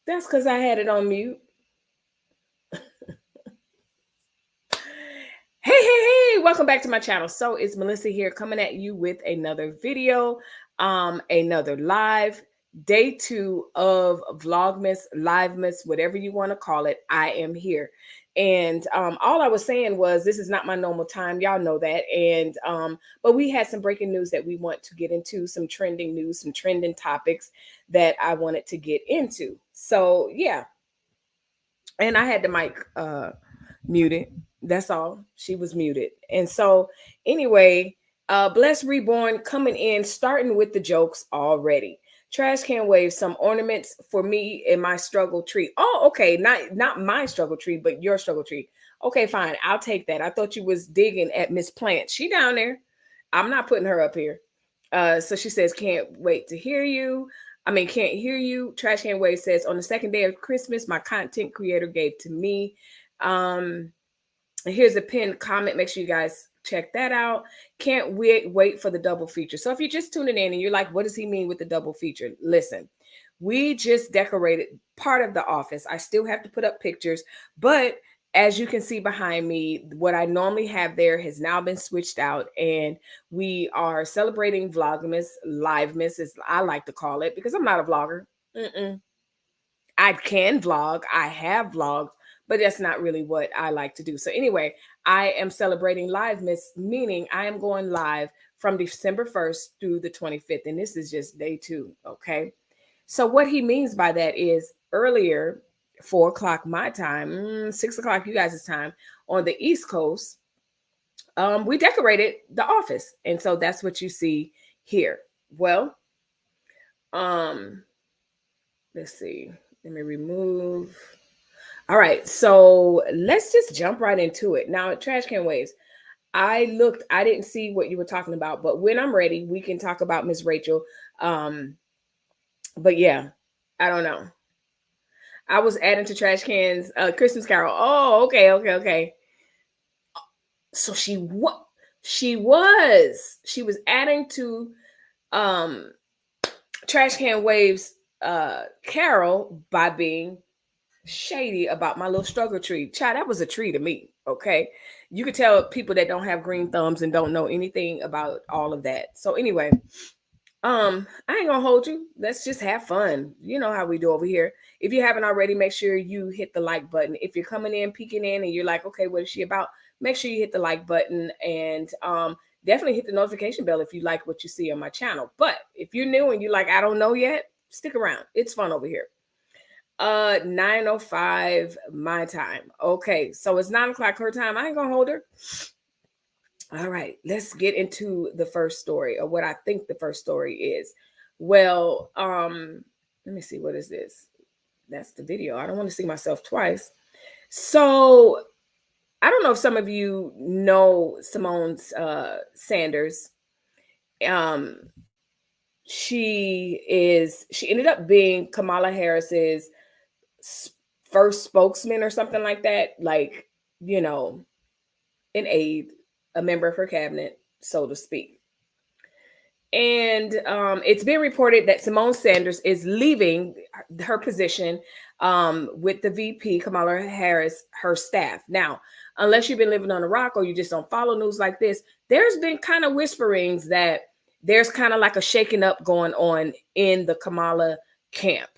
That's because I had it on mute. Hey, welcome back to my channel. So it's Melissa here coming at you with another video, another live, day 2 of Vlogmas, Livemas, whatever you want to call it. I am here. And all I was saying was this is not my normal time. Y'all know that. And but we had some breaking news that we want to get into, some trending news, some trending topics that I wanted to get into. So yeah. And I had the mic muted. That's all. She was muted. And so anyway, Bless Reborn coming in, starting with the jokes already. Trash can wave some ornaments for me in my struggle tree. Oh, okay. Not my struggle tree, but your struggle tree. Okay, fine. I'll take that. I thought you was digging at Miss Plant. She down there. I'm not putting her up here. So she says, can't wait to hear you. Can't hear you. Trash Can Wave says, on the second day of Christmas, my content creator gave to me. Here's a pinned comment. Make sure you guys check that out. Can't wait for the double feature. So if you're just tuning in and you're like, what does he mean with the double feature? Listen, we just decorated part of the office. I still have to put up pictures, but as you can see behind me, what I normally have there has now been switched out, and we are celebrating Vlogmas, Livemas, as I like to call it, because I'm not a vlogger. I can vlog. I have vlogged, but that's not really what I like to do. So anyway, I am celebrating Livemas, meaning I am going live from December 1st through the 25th, and this is just day 2, okay? So what he means by that is earlier, 4 o'clock my time, 6 o'clock you guys' time on the East Coast, we decorated the office, and so that's what you see here. Well, let's see. Let me remove. All right, so let's just jump right into it. Now, Trash Can Waves, I didn't see what you were talking about, but when I'm ready, we can talk about Miss Rachel. But yeah, I don't know. I was adding to Trash Can's Christmas Carol. Oh, okay. So she was adding to um Trash Can Waves Carol by being shady about my little struggle tree. Child, that was a tree to me. Okay. You could tell people that don't have green thumbs and don't know anything about all of that. So anyway, I ain't gonna hold you. Let's just have fun. You know how we do over here. If you haven't already, make sure you hit the like button. If you're coming in, peeking in, and you're like, okay, what is she about? Make sure you hit the like button, and definitely hit the notification bell if you like what you see on my channel. But if you're new and you're like, I don't know yet, stick around. It's fun over here. 9:05 my time. Okay, so it's 9 o'clock her time. I ain't gonna hold her. All right, let's get into the first story, or what I think the first story is. Well, let me see, what is this? That's the video. I don't want to see myself twice. So I don't know if some of you know Symone Sanders. Um, she ended up being Kamala Harris's first spokesman or something like that, like, you know, an aide, a member of her cabinet, so to speak. And it's been reported that Symone Sanders is leaving her position with the VP, Kamala Harris, her staff. Now, unless you've been living on a rock or you just don't follow news like this, there's been kind of whisperings that there's kind of like a shaking up going on in the Kamala camp.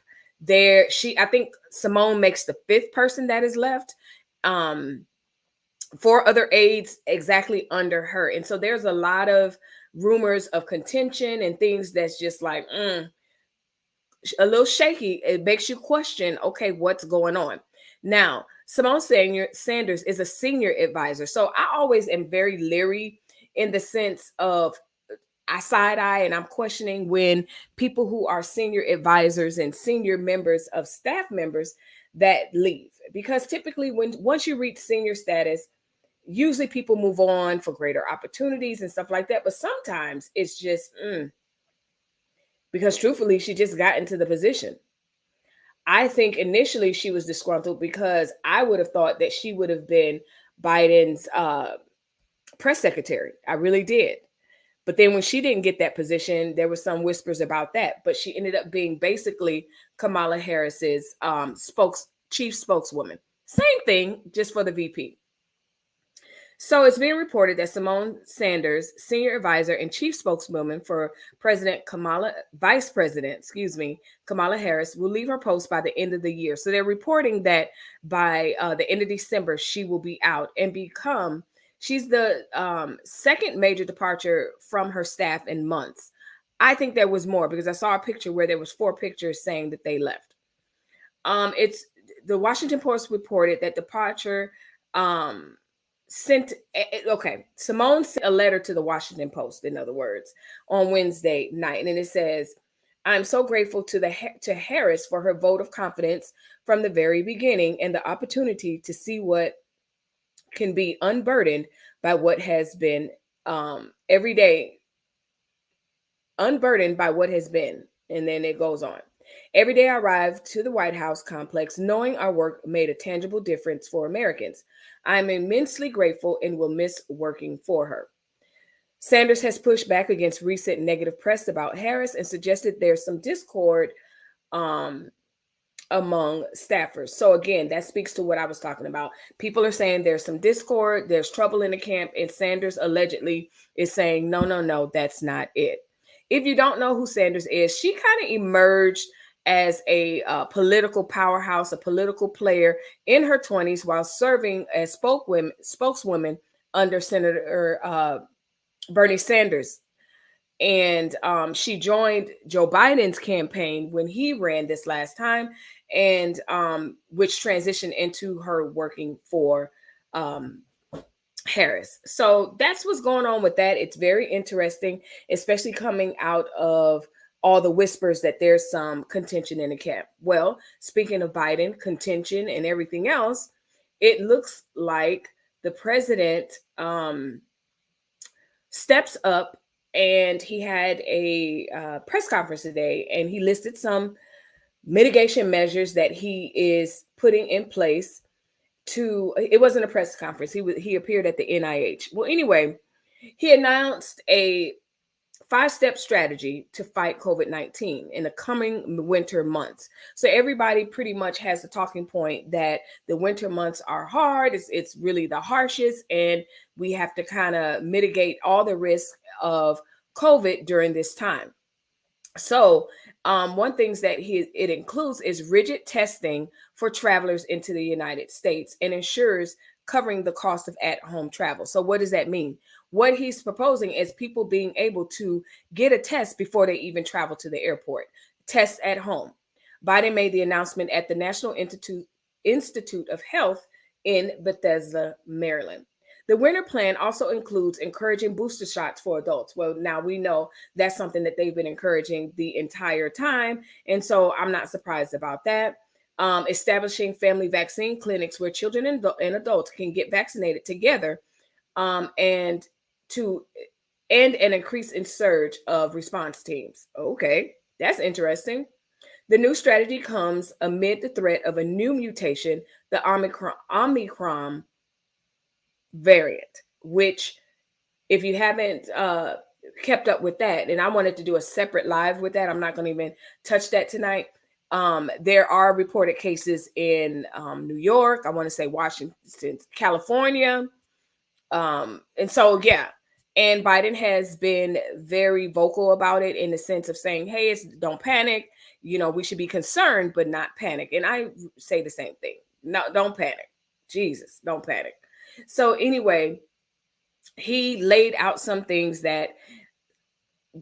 I think Symone makes the 5th person that is left. 4 other aides exactly under her. And so there's a lot of rumors of contention and things that's just like a little shaky. It makes you question, okay, what's going on? Now, Symone Sanders is a senior advisor. So I always am very leery in the sense of I side eye and I'm questioning when people who are senior advisors and senior members of staff members that leave. Because typically once you reach senior status, usually people move on for greater opportunities and stuff like that. But sometimes it's just because truthfully, she just got into the position. I think initially she was disgruntled because I would have thought that she would have been Biden's press secretary. I really did. But then when she didn't get that position, there was some whispers about that. But she ended up being basically Kamala Harris's chief spokeswoman. Same thing, just for the VP. So it's being reported that Symone Sanders, senior advisor and chief spokeswoman for Vice President, Kamala Harris, will leave her post by the end of the year. So they're reporting that by the end of December, she will be out and she's the second major departure from her staff in months. I think there was more because I saw a picture where there was 4 pictures saying that they left. It's the Washington Post reported that departure Symone sent a letter to the Washington Post, in other words, on Wednesday night, and it says, "I'm so grateful to Harris for her vote of confidence from the very beginning and the opportunity to see what can be unburdened by what has been every day, unburdened by what has been." And then it goes on. "Every day I arrive to the White House complex knowing our work made a tangible difference for Americans. I'm immensely grateful and will miss working for her." Sanders has pushed back against recent negative press about Harris and suggested there's some discord among staffers. So again, that speaks to what I was talking about. People are saying there's some discord, there's trouble in the camp, and Sanders allegedly is saying, no, that's not it. If you don't know who Sanders is, she kind of emerged as a political powerhouse, a political player in her 20s while serving as spokeswoman under Senator Bernie Sanders. And she joined Joe Biden's campaign when he ran this last time, and which transitioned into her working for Harris. So that's what's going on with that. It's very interesting, especially coming out of all the whispers that there's some contention in the camp. Well, speaking of Biden, contention and everything else, it looks like the president steps up, and he had a press conference today, and he listed some mitigation measures that he is putting in place it wasn't a press conference. He appeared at the NIH. Well, anyway, he announced a 5-step strategy to fight COVID-19 in the coming winter months. So everybody pretty much has a talking point that the winter months are hard. It's really the harshest, and we have to kind of mitigate all the risk of COVID during this time. So one things that it includes is rigid testing for travelers into the United States and ensures covering the cost of at-home travel. So what does that mean? What he's proposing is people being able to get a test before they even travel to the airport, test at home. Biden made the announcement at the National Institute of Health in Bethesda, Maryland. The winter plan also includes encouraging booster shots for adults. Well, now we know that's something that they've been encouraging the entire time. And so I'm not surprised about that. Establishing family vaccine clinics where children and adults can get vaccinated together, and an increase in surge of response teams. Okay, that's interesting. The new strategy comes amid the threat of a new mutation, the Omicron variant, which if you haven't kept up with that, and I wanted to do a separate live with that, I'm not going to even touch that tonight. There are reported cases in New York, I want to say Washington, California. And so, yeah. And Biden has been very vocal about it in the sense of saying, hey, don't panic. We should be concerned, but not panic. And I say the same thing. No, don't panic. Jesus, don't panic. So anyway, he laid out some things that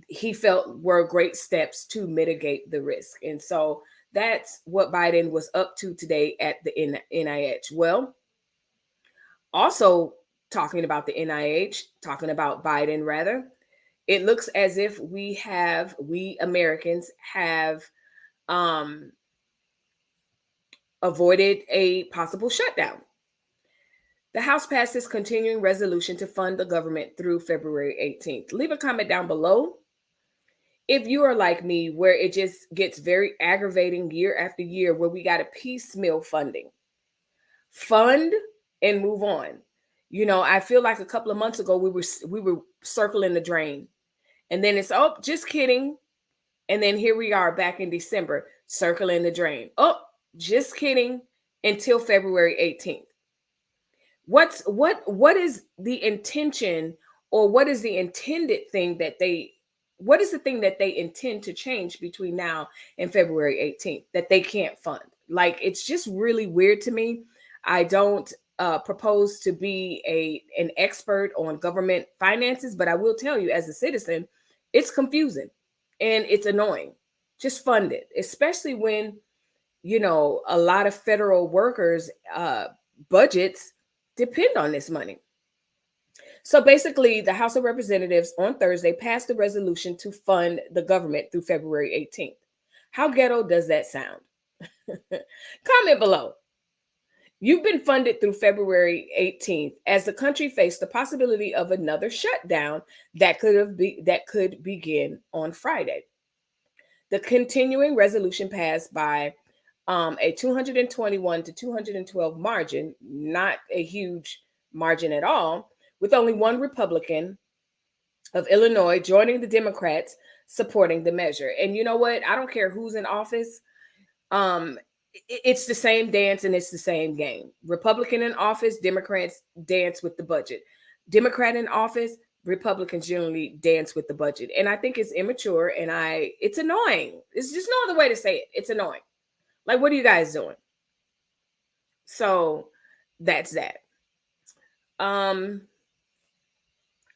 he felt were great steps to mitigate the risk. And so that's what Biden was up to today at the NIH. Well, also talking about the NIH, talking about Biden rather, it looks as if we Americans have avoided a possible shutdown. The House passed this continuing resolution to fund the government through February 18th. Leave a comment down below if you are like me, where it just gets very aggravating year after year, where we got a piecemeal funding. Fund and move on. I feel like a couple of months ago we were circling the drain. And then it's, oh, just kidding. And then here we are back in December, circling the drain. Oh, just kidding, until February 18th. What is the intention, or what is the intended thing that they what is the thing that they intend to change between now and February 18th that they can't fund? Like, it's just really weird to me. I don't propose to be an expert on government finances, but I will tell you, as a citizen, it's confusing and it's annoying. Just fund it, especially when a lot of federal workers budgets depend on this money. So basically, the House of Representatives on Thursday passed a resolution to fund the government through February 18th. How ghetto does that sound? Comment below. You've been funded through February 18th as the country faced the possibility of another shutdown that could begin on Friday. The continuing resolution passed by a 221 to 212 margin, not a huge margin at all, with only one Republican of Illinois joining the Democrats supporting the measure. And you know what? I don't care who's in office. It's the same dance and it's the same game. Republican in office, Democrats dance with the budget. Democrat in office, Republicans generally dance with the budget. And I think it's immature and it's annoying. It's just no other way to say it. It's annoying. Like, what are you guys doing? So that's that.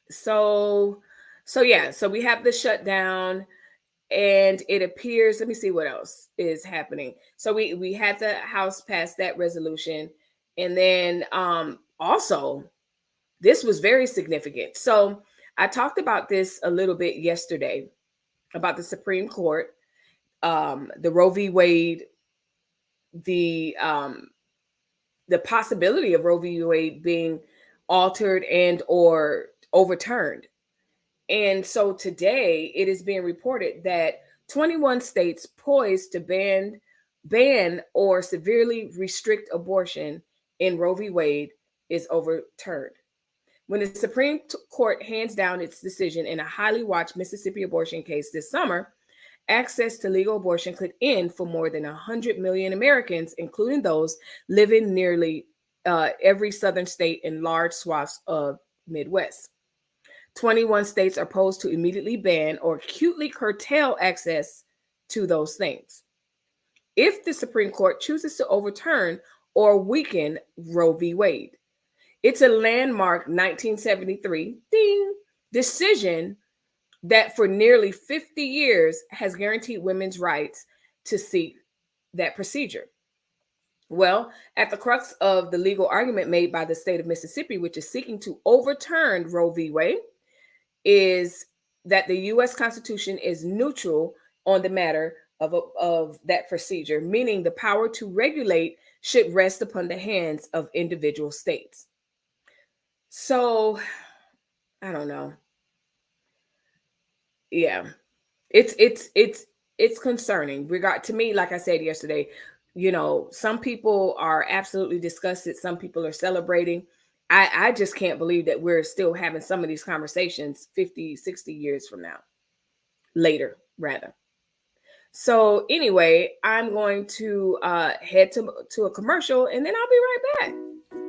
So yeah, so we have the shutdown, and it appears, let me see what else is happening. So we had the House pass that resolution, and then also this was very significant. So I talked about this a little bit yesterday about the Supreme Court, the Roe v. Wade, the possibility of Roe v. Wade being altered and or overturned. And so today it is being reported that 21 states poised to ban or severely restrict abortion in Roe v. Wade is overturned. When the Supreme Court hands down its decision in a highly watched Mississippi abortion case this summer, access to legal abortion could end for more than 100 million Americans, including those living nearly every southern state in large swaths of Midwest. 21 states are posed to immediately ban or acutely curtail access to those things if the Supreme Court chooses to overturn or weaken Roe v. Wade. It's a landmark 1973 decision that for nearly 50 years has guaranteed women's rights to seek that procedure. Well, at the crux of the legal argument made by the state of Mississippi, which is seeking to overturn Roe v. Wade, is that the U.S. Constitution is neutral on the matter of that procedure, meaning the power to regulate should rest upon the hands of individual states. So, I don't know. Yeah, it's concerning. To me, like I said yesterday, some people are absolutely disgusted. Some people are celebrating. I just can't believe that we're still having some of these conversations 50, 60 years from now, later, rather. So anyway, I'm going to head to a commercial, and then I'll be right back.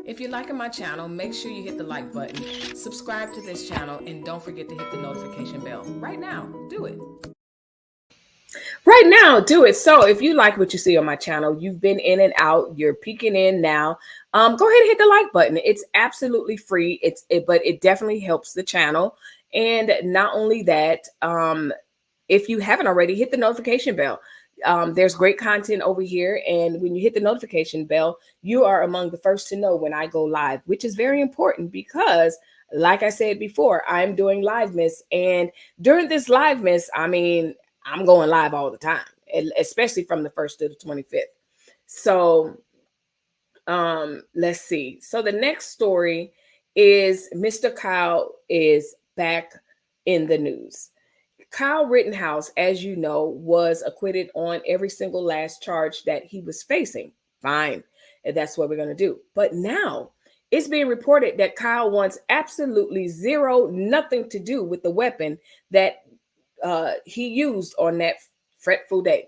If you're liking my channel, make sure you hit the like button, subscribe to this channel, and don't forget to hit the notification bell. Right now, do it. Right now, do it. So if you like what you see on my channel, you've been in and out, you're peeking in now, go ahead and hit the like button. It's absolutely free. But it definitely helps the channel. And not only that, if you haven't already, hit the notification bell. There's great content over here. And when you hit the notification bell, you are among the first to know when I go live, which is very important because, like I said before, I'm doing Livemas. And during this Livemas, I'm going live all the time, especially from the 1st to the 25th. So let's see. So the next story is Mr. Kyle is back in the news. Kyle Rittenhouse, as you know, was acquitted on every single last charge that he was facing. Fine. And that's what we're going to do. But now it's being reported that Kyle wants absolutely nothing to do with the weapon that he used on that fretful day.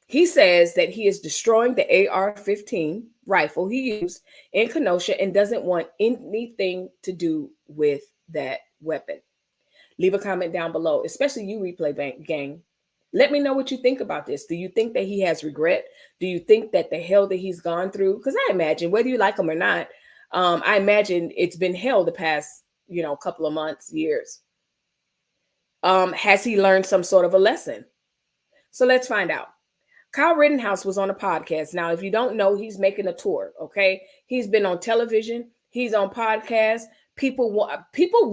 He says that he is destroying the AR-15 rifle he used in Kenosha and doesn't want anything to do with that weapon. Leave a comment down below, especially you replay bank gang. Let me know what you think about this. Do you think that he has regret? Do you think that the hell that he's gone through? Because I imagine, whether you like him or not, I imagine it's been hell the past, couple of months, years. Has he learned some sort of a lesson? So let's find out. Kyle Rittenhouse was on a podcast. Now, if you don't know, he's making a tour. Okay, he's been on television. He's on podcasts. People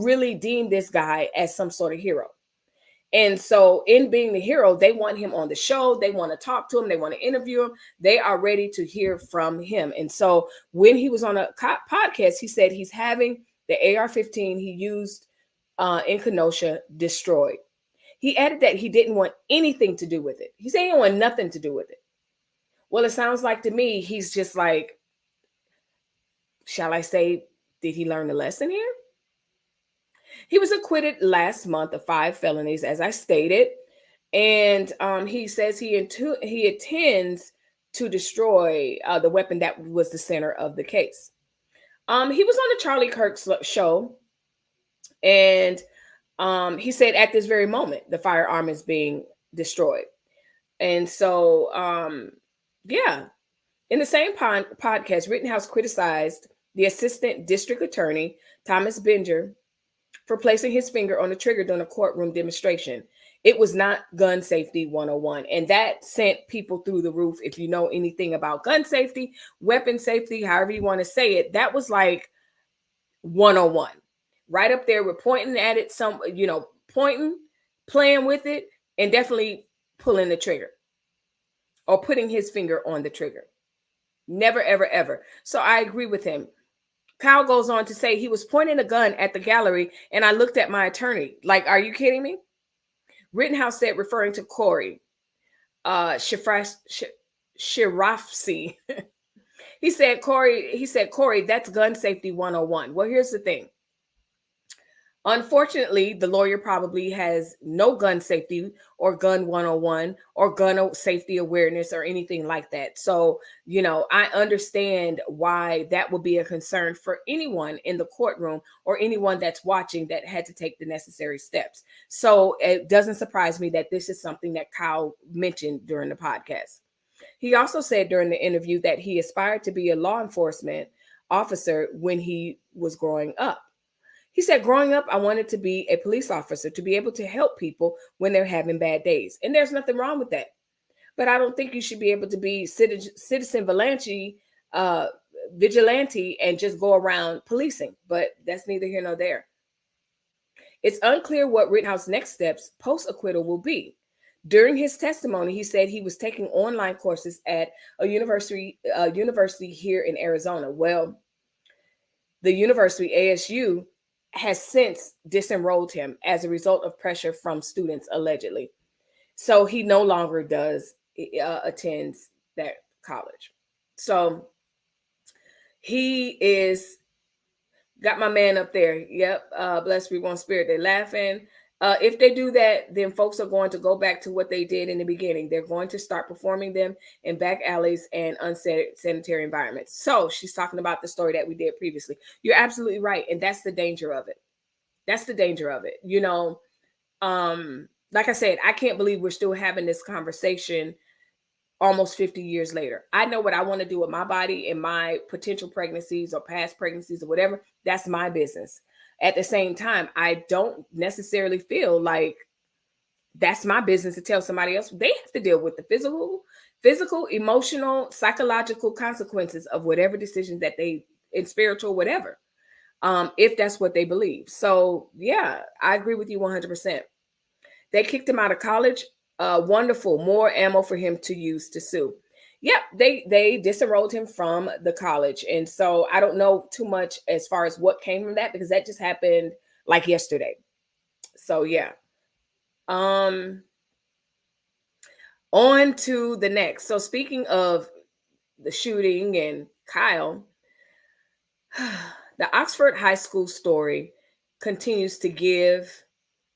really deem this guy as some sort of hero. And so, in being the hero, they want him on the show. They want to talk to him. They want to interview him. They are ready to hear from him. And so, when he was on a podcast, he said he's having the AR-15 he used in Kenosha destroyed. He added that he didn't want anything to do with it. He said he didn't want nothing to do with it. Well, it sounds like to me, he's just like, shall I say, did he learn a lesson here? He was acquitted last month of 5 felonies, as I stated. And he says he intends to destroy the weapon that was the center of the case. He was on the Charlie Kirk show, and he said at this very moment, the firearm is being destroyed. And so, yeah, in the same podcast, Rittenhouse criticized the assistant district attorney, Thomas Binger, for placing his finger on the trigger during a courtroom demonstration. It was not gun safety 101. And that sent people through the roof. If you know anything about gun safety, weapon safety, however you want to say it, that was like 101. Right up there with pointing at it, pointing, playing with it, and definitely pulling the trigger or putting his finger on the trigger. Never, ever, ever. So I agree with him. Kyle goes on to say he was pointing a gun at the gallery, and I looked at my attorney. Like, are you kidding me? Rittenhouse said, referring to Corey Shirafsi. He said, Corey, that's gun safety 101. Well, here's the thing. Unfortunately, the lawyer probably has no gun safety or gun 101 or gun safety awareness or anything like that. So, I understand why that would be a concern for anyone in the courtroom or anyone that's watching that had to take the necessary steps. So it doesn't surprise me that this is something that Kyle mentioned during the podcast. He also said during the interview that he aspired to be a law enforcement officer when he was growing up. He said, growing up, I wanted to be a police officer, to be able to help people when they're having bad days. And there's nothing wrong with that. But I don't think you should be able to be citizen vigilante and just go around policing. But that's neither here nor there. It's unclear what Rittenhouse's next steps post-acquittal will be. During his testimony, he said he was taking online courses at a university here in Arizona. Well, the university, ASU, has since disenrolled him as a result of pressure from students, allegedly. So he no longer attends that college. So he is, got my man up there. Yep. Blessed be one spirit. They're laughing. If they do that, then folks are going to go back to what they did in the beginning. They're going to start performing them in back alleys and unsanitary environments. So she's talking about the story that we did previously. You're absolutely right. And that's the danger of it. That's the danger of it. Like I said, I can't believe we're still having this conversation almost 50 years later. I know what I want to do with my body and my potential pregnancies or past pregnancies or whatever. That's my business. At the same time, I don't necessarily feel like that's my business to tell somebody else. They have to deal with the physical, emotional, psychological consequences of whatever decision that they, in spiritual, whatever, if that's what they believe. So yeah, I agree with you 100%. They kicked him out of college. Wonderful. More ammo for him to use to sue. Yep, they disenrolled him from the college. And so I don't know too much as far as what came from that, because that just happened like yesterday. So yeah. On to the next. So speaking of the shooting and Kyle, the Oxford High School story continues to give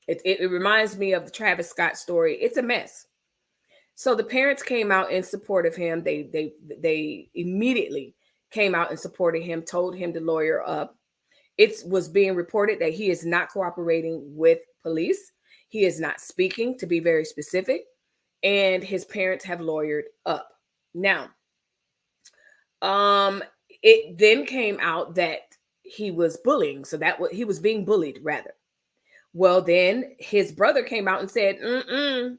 It reminds me of the Travis Scott story. It's a mess. So the parents came out in support of him. They immediately came out and supported him, told him to lawyer up. It was being reported that he is not cooperating with police. He is not speaking, to be very specific, and his parents have lawyered up. Now, um, it then came out that he was bullying, so that he was being bullied rather. Well, then his brother came out and said, no,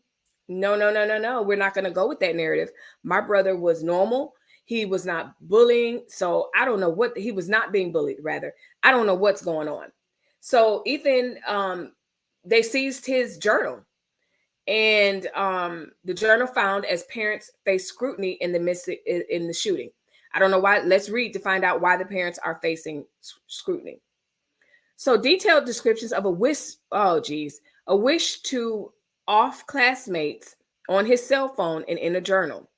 no, no, no, no. We're not going to go with that narrative. My brother was normal. He was not bullying. So I don't know what he was not being bullied, rather. I don't know what's going on. So Ethan, they seized his journal. And the journal found as parents face scrutiny in the shooting. I don't know why. Let's read to find out why the parents are facing scrutiny. So detailed descriptions of a wish to off classmates on his cell phone and in a journal.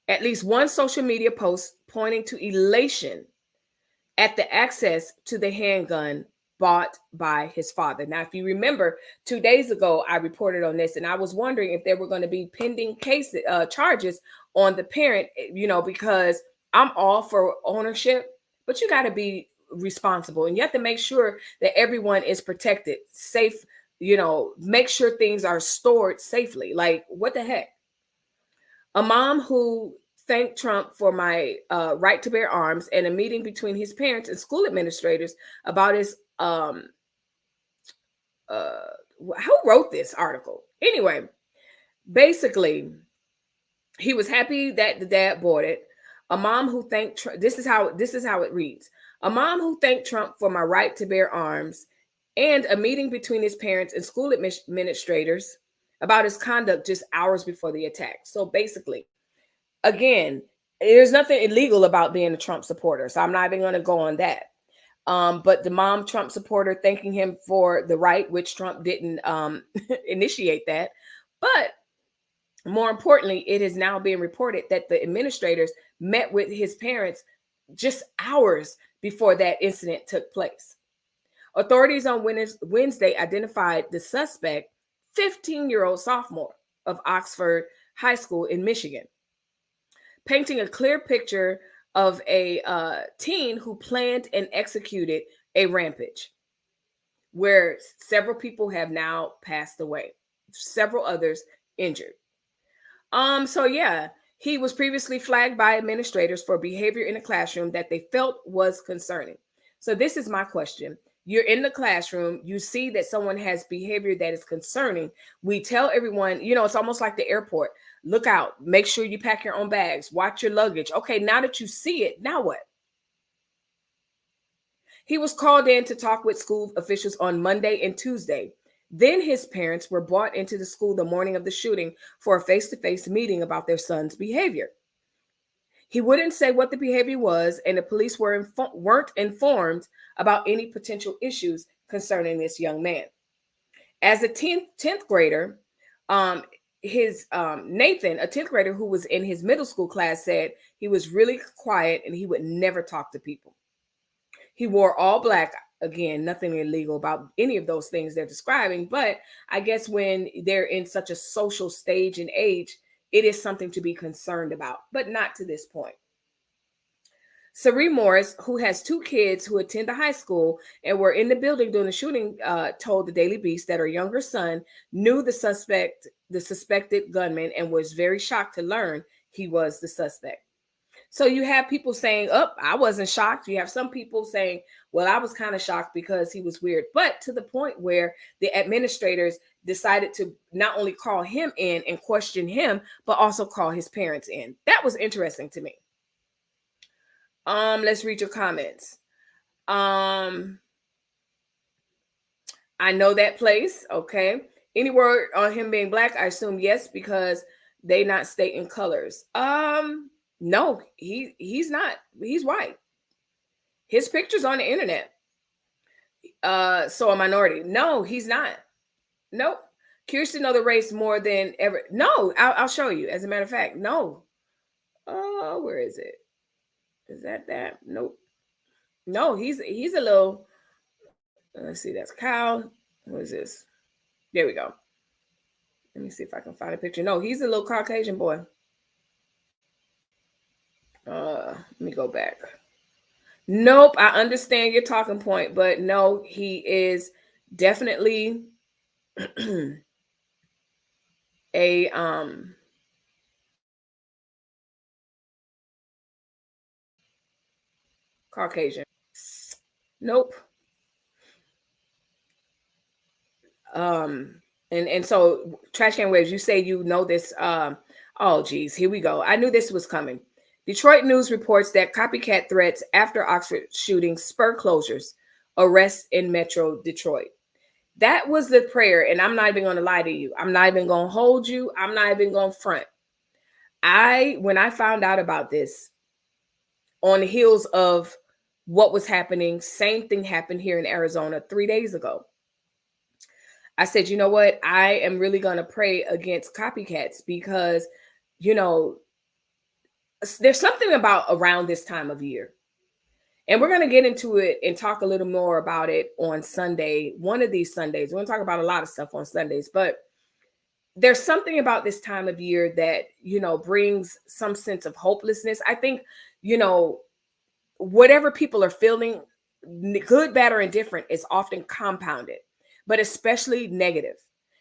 At least one social media post pointing to elation at the access to the handgun bought by his father. Now, if you remember, 2 days ago, I reported on this, and I was wondering if there were going to be pending charges on the parent, because I'm all for ownership, but you got to be responsible, and you have to make sure that everyone is protected, safe, make sure things are stored safely. Like, what the heck? A mom who thanked Trump for my right to bear arms, and a meeting between his parents and school administrators about his who wrote this article? Anyway, basically, he was happy that the dad bought it. A mom who thanked this is how it reads. A mom who thanked Trump for my right to bear arms, and a meeting between his parents and school administrators about his conduct just hours before the attack. So basically, again, there's nothing illegal about being a Trump supporter, so I'm not even going to go on that. But the mom Trump supporter thanking him for the right, which Trump didn't initiate that. But more importantly, it is now being reported that the administrators met with his parents just hours before that incident took place. Authorities on Wednesday identified the suspect, 15-year-old sophomore of Oxford High School in Michigan, painting a clear picture of a teen who planned and executed a rampage where several people have now passed away, several others injured. So yeah, he was previously flagged by administrators for behavior in the classroom that they felt was concerning. So this is my question. You're in the classroom, you see that someone has behavior that is concerning. We tell everyone, it's almost like the airport. Look out, make sure you pack your own bags, watch your luggage. Okay, now that you see it, now what? He was called in to talk with school officials on Monday and Tuesday. Then his parents were brought into the school the morning of the shooting for a face-to-face meeting about their son's behavior. He wouldn't say what the behavior was, and the police weren't informed about any potential issues concerning this young man. As a 10th grader, Nathan, a 10th grader who was in his middle school class, said he was really quiet and he would never talk to people. He wore all black. Again, nothing illegal about any of those things they're describing, but I guess when they're in such a social stage and age, it is something to be concerned about, but not to this point. Symone Morris, who has 2 kids who attend the high school and were in the building during the shooting, told the Daily Beast that her younger son knew the suspected gunman, and was very shocked to learn he was the suspect. So you have people saying, I wasn't shocked. You have some people saying, well, I was kind of shocked because he was weird. But to the point where the administrators decided to not only call him in and question him, but also call his parents in. That was interesting to me. Let's read your comments. I know that place. Okay. Any word on him being black? I assume yes, because they not stating colors. No, he's not. He's white. His picture's on the internet. So a minority. No, he's not. Nope. Curious to know the race more than ever. No, I'll show you. As a matter of fact, no. Oh, where is it? Is that? Nope. No, he's a little. Let's see. That's Kyle. What is this? There we go. Let me see if I can find a picture. No, he's a little Caucasian boy. Let me go back. Nope, I understand your talking point, but no, he is definitely a Caucasian. Nope. Um and so trash can waves, you say you know this. Oh geez, here we go. I knew this was coming. Detroit News reports that copycat threats after Oxford shooting spur closures, arrests in Metro Detroit. That was the prayer, and I'm not even going to lie to you. I'm not even going to hold you. I'm not even going to front. When I found out about this, on the heels of what was happening, same thing happened here in Arizona 3 days ago. I said, you know what? I am really going to pray against copycats because, you know, there's something about around this time of year. And we're going to get into it and talk a little more about it on Sunday. One of these Sundays. We're going to talk about a lot of stuff on Sundays, but there's something about this time of year that, brings some sense of hopelessness. I think, you know, whatever people are feeling, good, bad, or indifferent, is often compounded, but especially negative.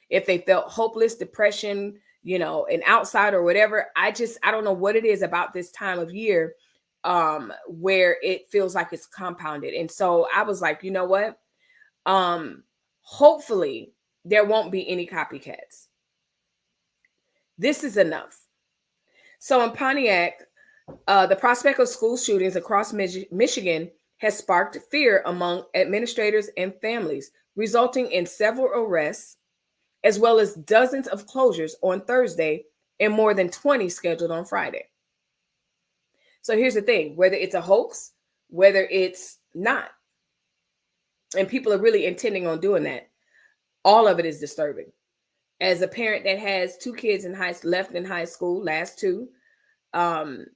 If they felt hopeless, depression, an outside or whatever, I don't know what it is about this time of year where it feels like it's compounded. And so I was like, you know what? Hopefully there won't be any copycats. This is enough. So in Pontiac, the prospect of school shootings across Michigan has sparked fear among administrators and families, resulting in several arrests, as well as dozens of closures on Thursday and more than 20 scheduled on Friday. So here's the thing, whether it's a hoax, whether it's not, and people are really intending on doing that, all of it is disturbing. As a parent that has two kids left in high school, last two, um,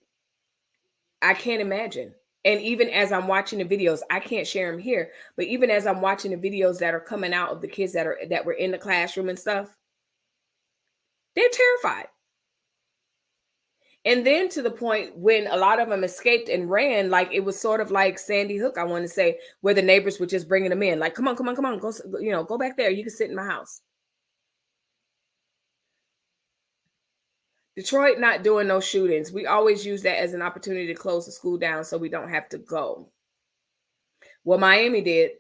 I can't imagine. And even as I'm watching the videos, I can't share them here, but even as I'm watching the videos that are coming out of the kids that were in the classroom and stuff, they're terrified. And then to the point when a lot of them escaped and ran, like it was sort of like Sandy Hook, I want to say, where the neighbors were just bringing them in, like, come on, come on, come on, go, go back there. You can sit in my house. Detroit not doing no shootings. We always use that as an opportunity to close the school down so we don't have to go. Well, Miami did.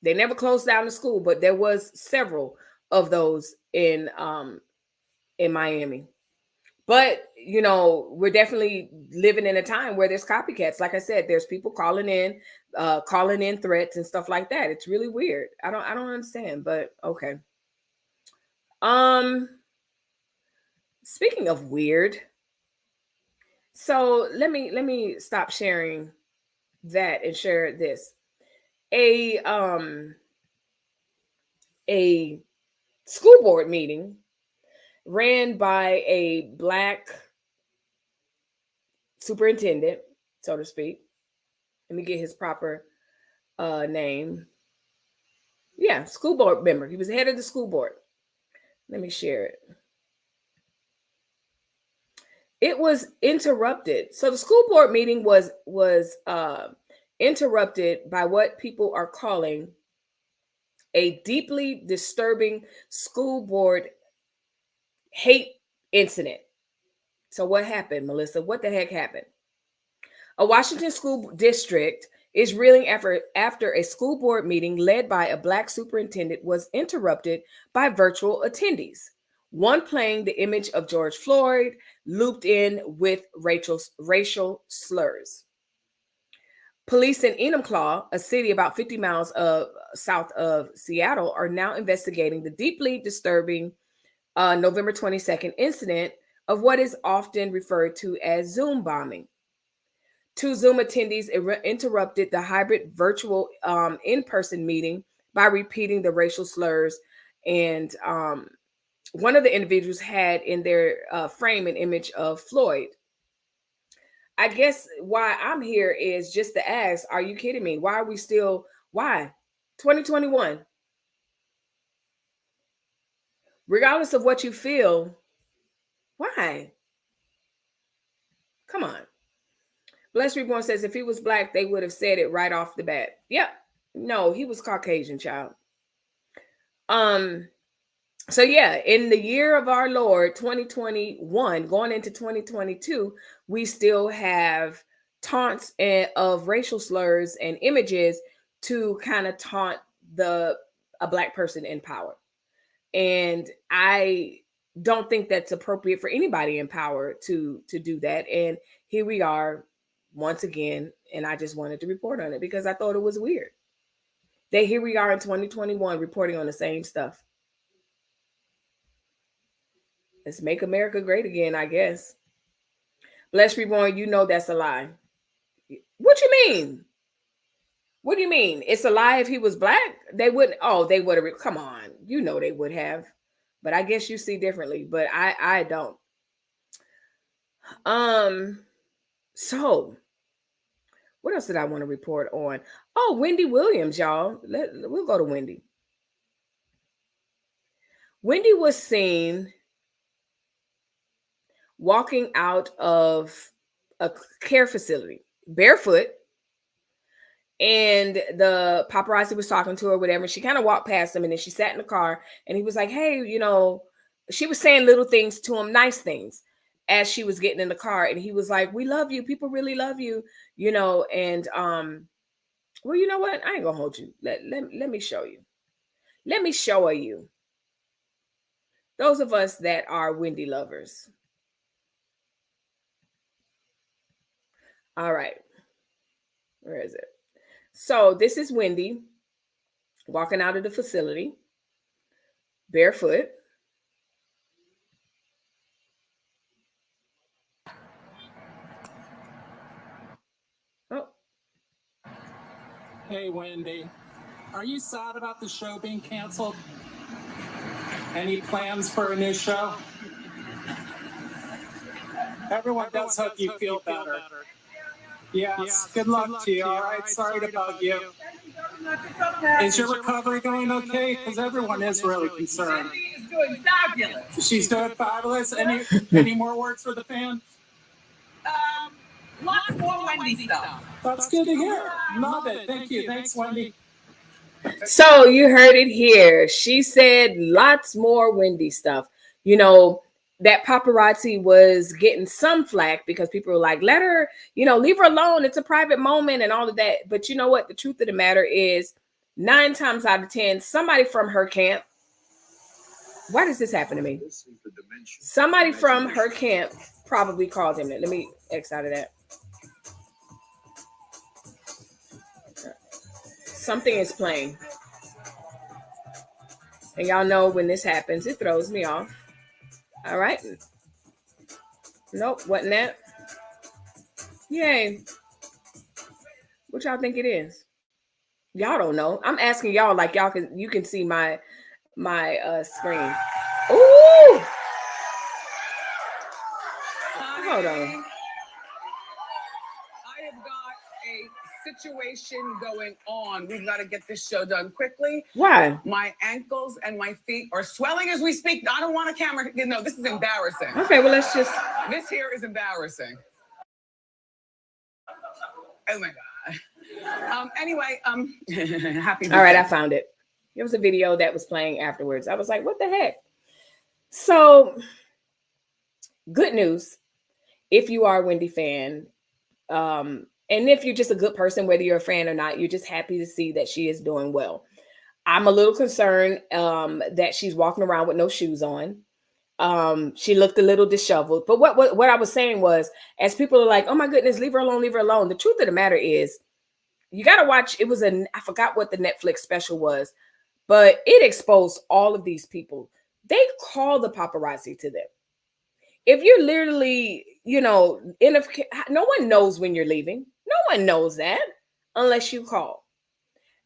They never closed down the school, but there was several of those in Miami. But we're definitely living in a time where there's copycats. Like I said, there's people calling in threats and stuff like that. It's really weird. I don't understand, but okay. Speaking of weird, so let me stop sharing that and share this. A school board meeting ran by a Black superintendent, so to speak. Let me get his proper name. Yeah, school board member. He was the head of the school board. Let me share it. It was interrupted. So the school board meeting was interrupted by what people are calling a deeply disturbing school board hate incident. So what happened, Melissa? What the heck happened? A Washington school district is reeling after a school board meeting led by a Black superintendent was interrupted by virtual attendees. One playing the image of George Floyd, looped in with racial slurs. Police in Enumclaw, a city about 50 miles south of Seattle, are now investigating the deeply disturbing November 22nd incident of what is often referred to as Zoom bombing. Two Zoom attendees interrupted the hybrid virtual in-person meeting by repeating the racial slurs, and one of the individuals had in their frame an image of Floyd. I guess why I'm here is just to ask, are you kidding me? Why are we still, why? 2021. regardless of what you feel. Why? Come on. Bless Reborn says if he was black, they would have said it right off the bat. Yep. No, he was Caucasian, child. So yeah, in the year of our Lord 2021, going into 2022, we still have taunts of racial slurs and images to kind of taunt a black person in power. And I don't think that's appropriate for anybody in power to do that. And here we are once again, and I just wanted to report on it because I thought it was weird. That here we are in 2021 reporting on the same stuff. Let's make America great again, I guess. Bless Reborn, you know that's a lie. What you mean? What do you mean? It's a lie if he was black? They wouldn't. Oh, they would have. Come on. You know they would have. But I guess you see differently. But I don't. So what else did I want to report on? Oh, Wendy Williams, y'all. We'll go to Wendy. Wendy was seen walking out of a care facility barefoot, and the paparazzi was talking to her, whatever. She kind of walked past him, and then she sat in the car, and he was like, hey, she was saying little things to him, nice things, as she was getting in the car. And he was like, we love you. People really love you, and well, you know what? I ain't gonna hold you. Let me show you. Let me show you. Those of us that are Wendy lovers. All right. Where is it? So this is Wendy walking out of the facility, barefoot. Oh. Hey, Wendy. Are you sad about the show being canceled? Any plans for a new show? Everyone does hope you feel better. Yes, good luck to you. All right, sorry to bug you. Is your recovery going okay? Because everyone is really concerned. She's doing fabulous. She's doing fabulous. Any more words for the fans? Lots more Wendy stuff. That's good to hear. Love it. Thank you. Thanks, Wendy. So you heard it here. She said lots more Wendy stuff. That paparazzi was getting some flack because people were like, let her, leave her alone. It's a private moment and all of that. But you know what? The truth of the matter is 9 times out of 10, somebody from her camp. Why does this happen to me? Somebody from her camp probably called him. Let me X out of that. Something is playing. And y'all know when this happens, it throws me off. All right. Nope, wasn't that? Yay. What y'all think it is? Y'all don't know. I'm asking y'all like you can see my screen. Ooh. Hold on. I have got a situation going on. We've got to get this show done quickly. Why? My ankles and my feet are swelling as we speak. I don't want a camera. No, this is embarrassing. Okay, well, let's just. This here is embarrassing. Oh my God. Anyway, happy. All right, I found it. It was a video that was playing afterwards. I was like, what the heck? So, good news. If you are a Wendy fan, and if you're just a good person, whether you're a fan or not, you're just happy to see that she is doing well. I'm a little concerned that she's walking around with no shoes on. She looked a little disheveled. But what I was saying was, as people are like, oh my goodness, leave her alone, leave her alone. The truth of the matter is, you got to watch. It was I forgot what the Netflix special was, but it exposed all of these people. They call the paparazzi to them. If you're literally, no one knows when you're leaving. No one knows that unless you call.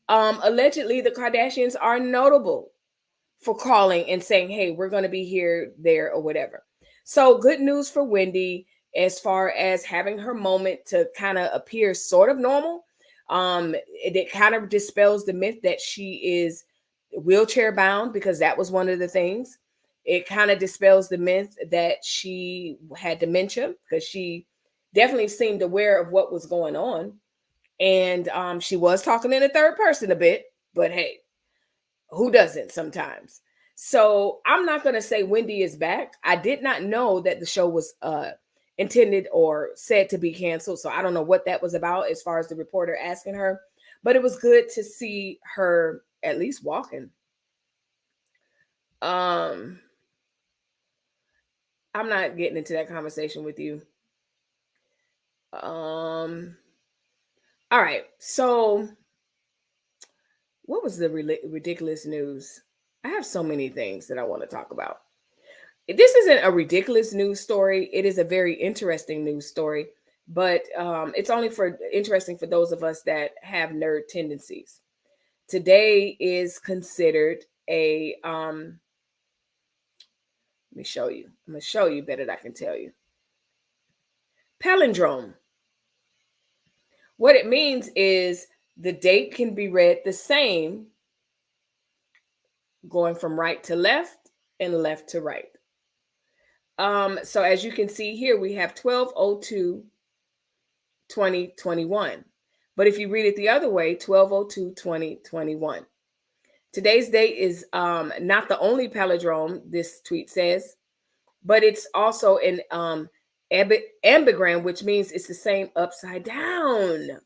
Allegedly, the Kardashians are notable for calling and saying, hey, we're going to be here, there, or whatever. So good news for Wendy as far as having her moment to kind of appear sort of normal. It kind of dispels the myth that she is wheelchair bound, because that was one of the things. It kind of dispels the myth that she had dementia, because she definitely seemed aware of what was going on. And she was talking in the third person a bit, but hey, who doesn't sometimes? So I'm not going to say Wendy is back. I did not know that the show was intended or said to be canceled. So I don't know what that was about as far as the reporter asking her. But it was good to see her at least walking. I'm not getting into that conversation with you. All right. So what was the ridiculous news? I have so many things that I want to talk about. This isn't a ridiculous news story. It is a very interesting news story, but it's only for interesting for those of us that have nerd tendencies. Today is considered a let me show you. I'm gonna show you better than I can tell you. Palindrome. What it means is the date can be read the same going from right to left and left to right. So as you can see here, we have 12/02/2021. But if you read it the other way, 12/02/2021. Today's date is not the only palindrome, this tweet says, but it's also an ambigram, which means it's the same upside down.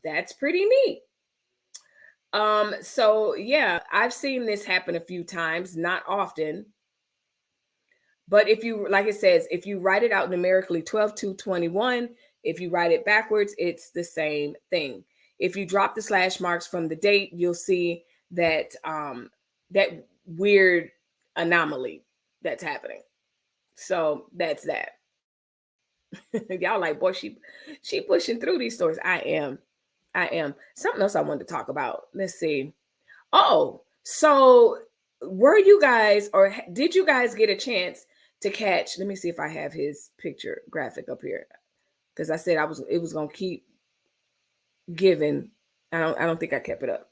That's pretty neat. So yeah, I've seen this happen a few times, not often. But if you, like it says, if you write it out numerically 12/2/21, if you write it backwards, it's the same thing. If you drop the slash marks from the date, you'll see that that weird anomaly that's happening. So that's that. Y'all like, boy, she pushing through these stories. I am. Something else I wanted to talk about. Let's see. Oh, so were you guys, or did you guys get a chance to catch? Let me see if I have his picture graphic up here, because I said it was gonna keep giving. I don't think I kept it up.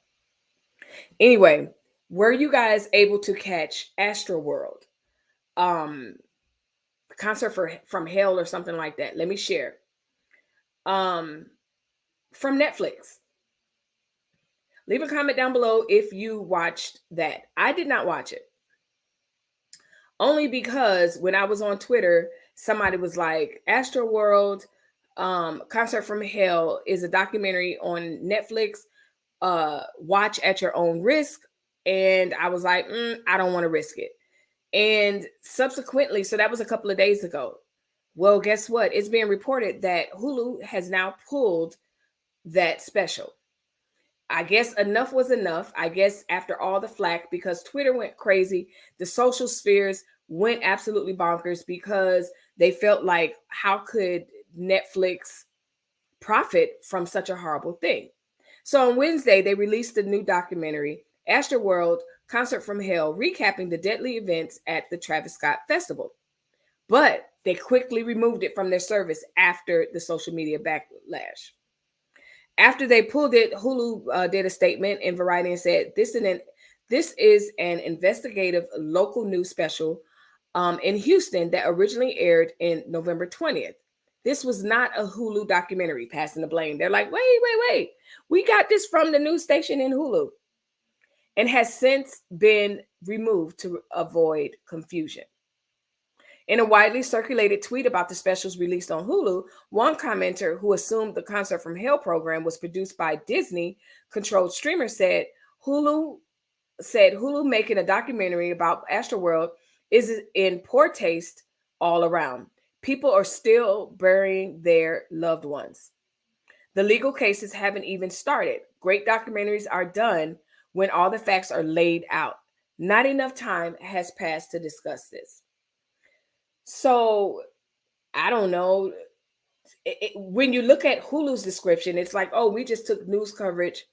Anyway, were you guys able to catch Astroworld? Concert from Hell or something like that. Let me share. From Netflix. Leave a comment down below if you watched that. I did not watch it. Only because when I was on Twitter, somebody was like, Astroworld, Concert from Hell is a documentary on Netflix. Watch at your own risk. And I was like, I don't want to risk it. And subsequently, so that was a couple of days ago. Well, guess what? It's being reported that Hulu has now pulled that special. I guess enough was enough. I guess after all the flack, because Twitter went crazy, the social spheres went absolutely bonkers because they felt like, how could Netflix profit from such a horrible thing? So on Wednesday, they released the new documentary, Astroworld, Concert from Hell, recapping the deadly events at the Travis Scott Festival. But they quickly removed it from their service after the social media backlash. After they pulled it, Hulu did a statement in Variety and said, this is an investigative local news special in Houston that originally aired in November 20th. This was not a Hulu documentary, passing the blame. They're like, wait. We got this from the news station in Hulu, and has since been removed to avoid confusion. In a widely circulated tweet about the specials released on Hulu, one commenter who assumed the Concert from Hell program was produced by Disney-controlled streamer said Hulu making a documentary about Astroworld is in poor taste all around. People are still burying their loved ones. The legal cases haven't even started. Great documentaries are done when all the facts are laid out. Not enough time has passed to discuss this. So, I don't know. When you look at Hulu's description, it's like, oh, we just took news coverage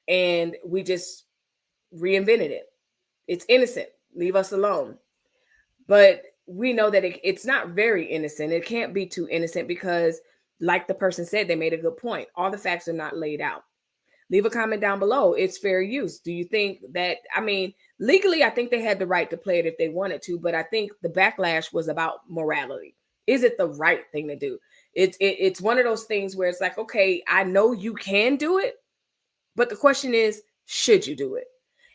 and we just reinvented it. It's innocent. Leave us alone. But we know that it's not very innocent. It can't be too innocent because, like the person said, they made a good point. All the facts are not laid out. Leave a comment down below. It's fair use. Do you think that, I mean, legally, I think they had the right to play it if they wanted to, but I think the backlash was about morality. Is it the right thing to do? It's one of those things where it's like, okay, I know you can do it, but the question is, should you do it?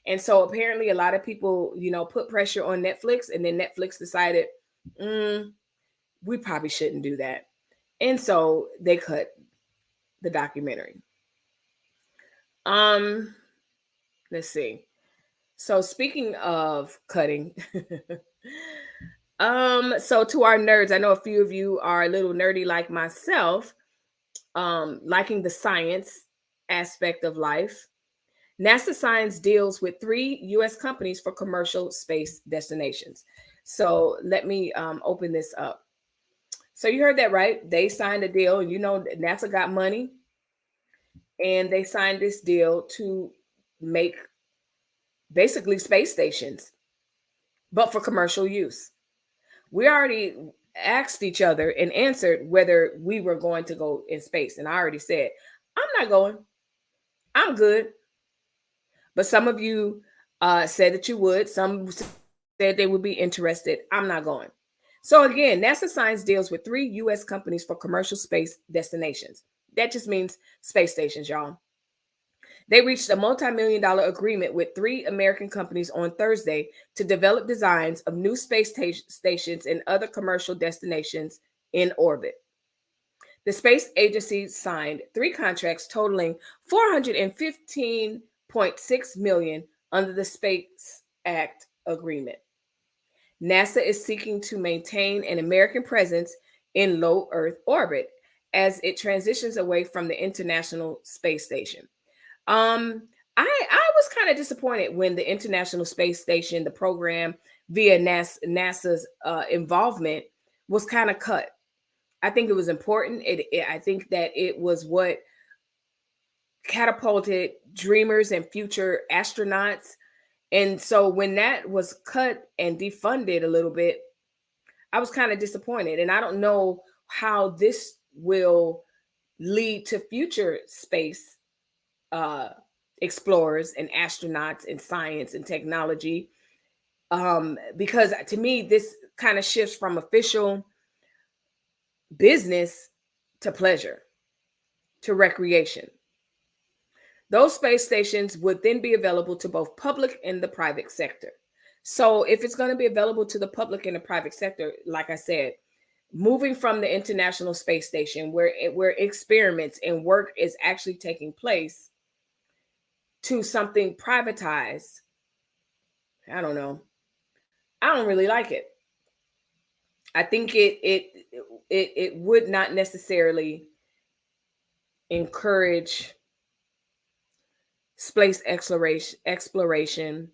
And so apparently a lot of people, put pressure on Netflix, and then Netflix decided, we probably shouldn't do that. And so they cut the documentary. Let's see. So speaking of cutting, so to our nerds, I know a few of you are a little nerdy like myself, liking the science aspect of life. NASA signs deals with 3 U.S. companies for commercial space destinations. So let me open this up. So you heard that right. They signed a deal, and NASA got money, and they signed this deal to make basically space stations, but for commercial use. We already asked each other and answered whether we were going to go in space. And I already said, I'm not going. I'm good. But some of you said that you would. Some said they would be interested. I'm not going. So again, NASA signs deals with 3 U.S. companies for commercial space destinations. That just means space stations, y'all. They reached a multi-million-dollar agreement with 3 American companies on Thursday to develop designs of new space stations and other commercial destinations in orbit. The space agency signed 3 contracts totaling $415.6 million under the Space Act agreement. NASA is seeking to maintain an American presence in low Earth orbit as it transitions away from the International Space Station. I was kind of disappointed when the International Space Station, the program via NASA's involvement, was kind of cut. I think it was important. I think that it was what catapulted dreamers and future astronauts. And so when that was cut and defunded a little bit, I was kind of disappointed. And I don't know how this will lead to future space explorers and astronauts and science and technology. Because to me, this kind of shifts from official business to pleasure, to recreation. Those space stations would then be available to both public and the private sector. So if it's going to be available to the public and the private sector, like I said, moving from the International Space Station where experiments and work is actually taking place to something privatized, I don't know. I don't really like it. I think it would not necessarily encourage space exploration.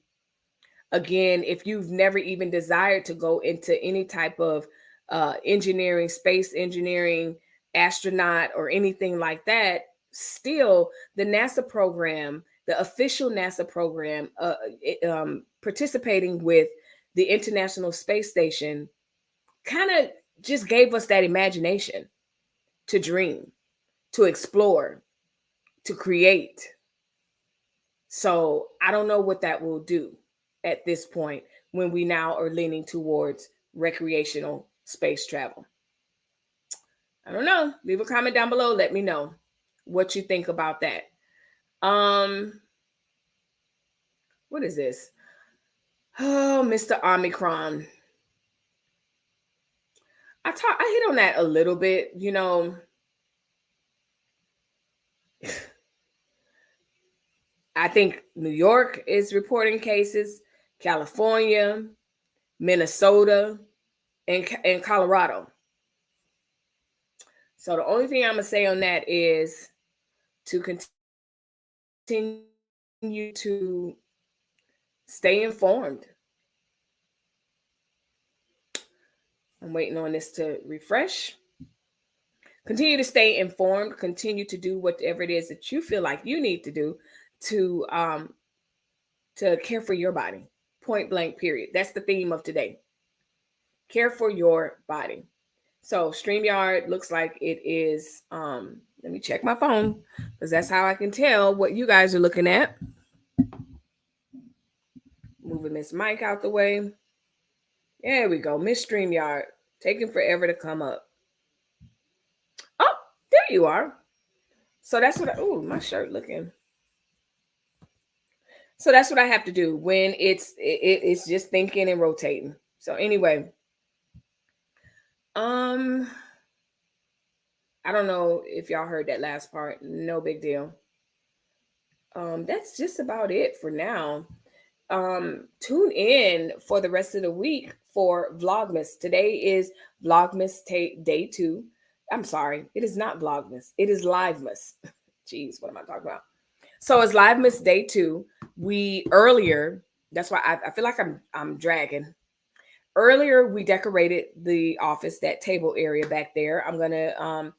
Again, if you've never even desired to go into any type of engineering, space engineering, astronaut, or anything like that, still the NASA program, the official NASA program, participating with the International Space Station, kind of just gave us that imagination to dream, to explore, to create. So I don't know what that will do at this point when we now are leaning towards recreational space travel. I don't know. Leave a comment down below. Let me know what you think about that. What is this? Oh, Mr. Omicron. I hit on that a little bit, I think New York is reporting cases, California, Minnesota, and Colorado. So the only thing I'm going to say on that is to continue to stay informed. I'm waiting on this to refresh. Continue to stay informed. Continue to do whatever it is that you feel like you need to do to care for your body. Point blank, period. That's the theme of today. Care for your body. So StreamYard looks like it is Let me check my phone because that's how I can tell what you guys are looking at. Moving this mic out the way. There we go. Miss StreamYard. Taking forever to come up. Oh, there you are. So that's what oh, my shirt looking. So that's what I have to do when it's just thinking and rotating. So anyway, I don't know if y'all heard that last part. No big deal. That's just about it for now. Tune in for the rest of the week for Vlogmas. Today is Vlogmas day 2. I'm sorry, it is not Vlogmas. It is Livemas. Jeez, what am I talking about? So it's Livemas day 2. We earlier, that's why I feel like I'm dragging. Earlier, we decorated the office, that table area back there. I'm gonna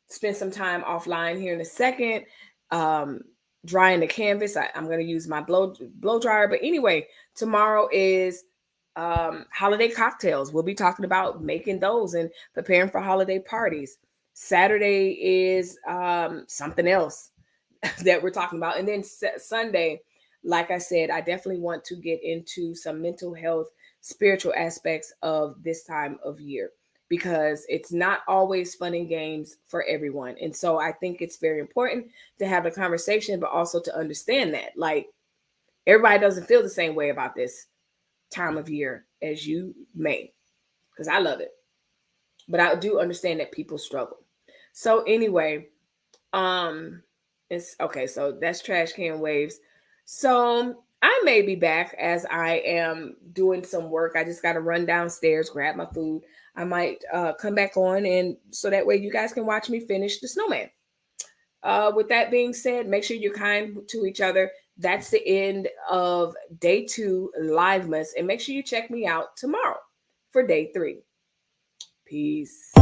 spend some time offline here in a second. Drying the canvas. I'm going to use my blow dryer. But anyway, tomorrow is holiday cocktails. We'll be talking about making those and preparing for holiday parties. Saturday is something else that we're talking about. And then Sunday, like I said, I definitely want to get into some mental health, spiritual aspects of this time of year, because it's not always fun and games for everyone. And so I think it's very important to have a conversation, but also to understand that, like, everybody doesn't feel the same way about this time of year as you may, because I love it. But I do understand that people struggle. So anyway, it's okay. So that's Trash Can Waves. So I may be back as I am doing some work. I just got to run downstairs, grab my food. I might come back on, and so that way you guys can watch me finish the snowman. With that being said, make sure you're kind to each other. That's the end of day 2 Livemas, and make sure you check me out tomorrow for day 3. Peace.